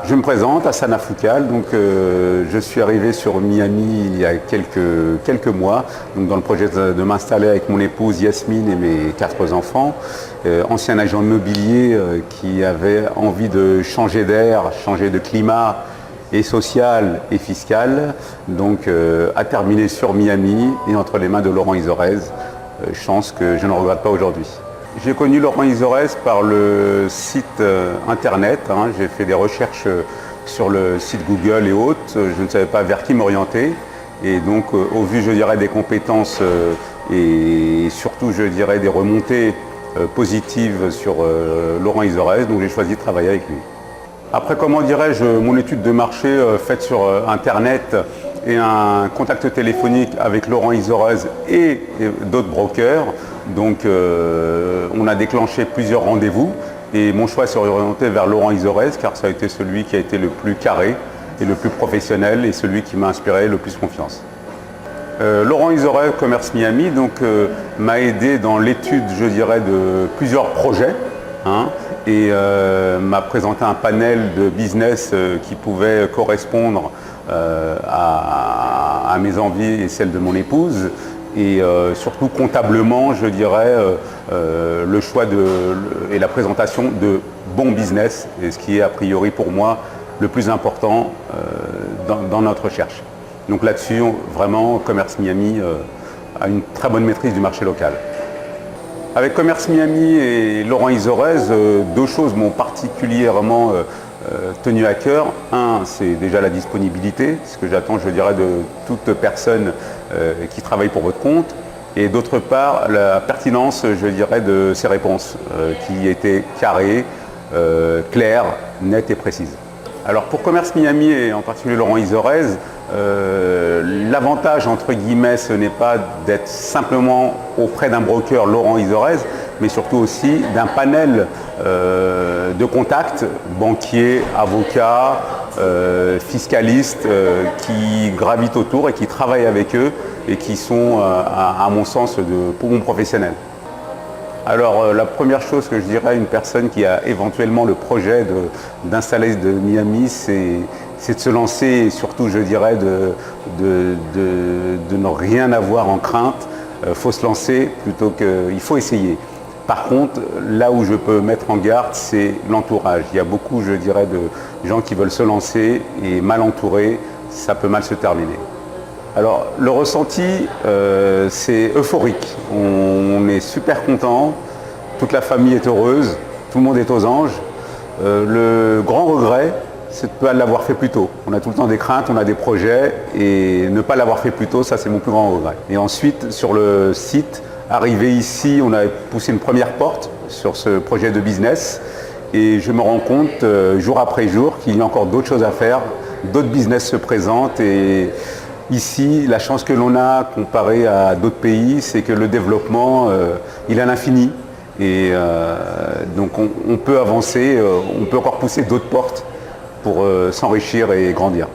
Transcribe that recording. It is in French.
Je me présente, Hassan Foukal, donc je suis arrivé sur Miami il y a quelques mois, donc dans le projet de m'installer avec mon épouse Yasmine et mes 4 enfants, ancien agent immobilier qui avait envie de changer d'air, changer de climat et social et fiscal, donc à terminer sur Miami et entre les mains de Laurent Izorez, chance que je ne regrette pas aujourd'hui. J'ai connu Laurent Izorez par le site internet, j'ai fait des recherches sur le site Google et autres, je ne savais pas vers qui m'orienter et donc au vu je dirais des compétences et surtout je dirais des remontées positives sur Laurent Izorez, donc j'ai choisi de travailler avec lui. Après comment dirais-je, mon étude de marché faite sur internet et un contact téléphonique avec Laurent Izorez et d'autres brokers. Donc on a déclenché plusieurs rendez-vous et mon choix s'est orienté vers Laurent Izorez car ça a été celui qui a été le plus carré et le plus professionnel et celui qui m'a inspiré le plus confiance. Laurent Izorez Commerce Miami m'a aidé dans l'étude je dirais de plusieurs projets et m'a présenté un panel de business qui pouvait correspondre à mes envies et celles de mon épouse et surtout comptablement je dirais le choix et la présentation de bons business et ce qui est a priori pour moi le plus important dans notre recherche. Donc là-dessus vraiment Commerce Miami a une très bonne maîtrise du marché local. Avec Commerce Miami et Laurent Izorez, 2 choses m'ont particulièrement tenu à cœur. Un, c'est déjà la disponibilité, ce que j'attends, je dirais, de toute personne qui travaille pour votre compte. Et d'autre part, la pertinence, je dirais, de ces réponses qui étaient carrées, claires, nettes et précises. Alors pour Commerce Miami et en particulier Laurent Izorez, l'avantage entre guillemets ce n'est pas d'être simplement auprès d'un broker Laurent Izorez, mais surtout aussi d'un panel de contacts, banquiers, avocats, fiscalistes qui gravitent autour et qui travaillent avec eux et qui sont à mon sens de bons professionnels. Alors la première chose que je dirais à une personne qui a éventuellement le projet d'installer de Miami, c'est de se lancer et surtout je dirais de ne rien avoir en crainte. Il faut se lancer plutôt qu'il faut essayer. Par contre, là où je peux mettre en garde, c'est l'entourage. Il y a beaucoup, je dirais, de gens qui veulent se lancer et mal entourés, ça peut mal se terminer. Alors le ressenti, c'est euphorique. On est super content, toute la famille est heureuse, tout le monde est aux anges. Le grand regret, c'est de ne pas l'avoir fait plus tôt. On a tout le temps des craintes, on a des projets et ne pas l'avoir fait plus tôt, ça c'est mon plus grand regret. Et ensuite, sur le site, arrivé ici, on a poussé une première porte sur ce projet de business et je me rends compte jour après jour qu'il y a encore d'autres choses à faire, d'autres business se présentent et ici, la chance que l'on a comparé à d'autres pays, c'est que le développement, il est à l'infini. Et donc on peut avancer, on peut encore pousser d'autres portes pour s'enrichir et grandir.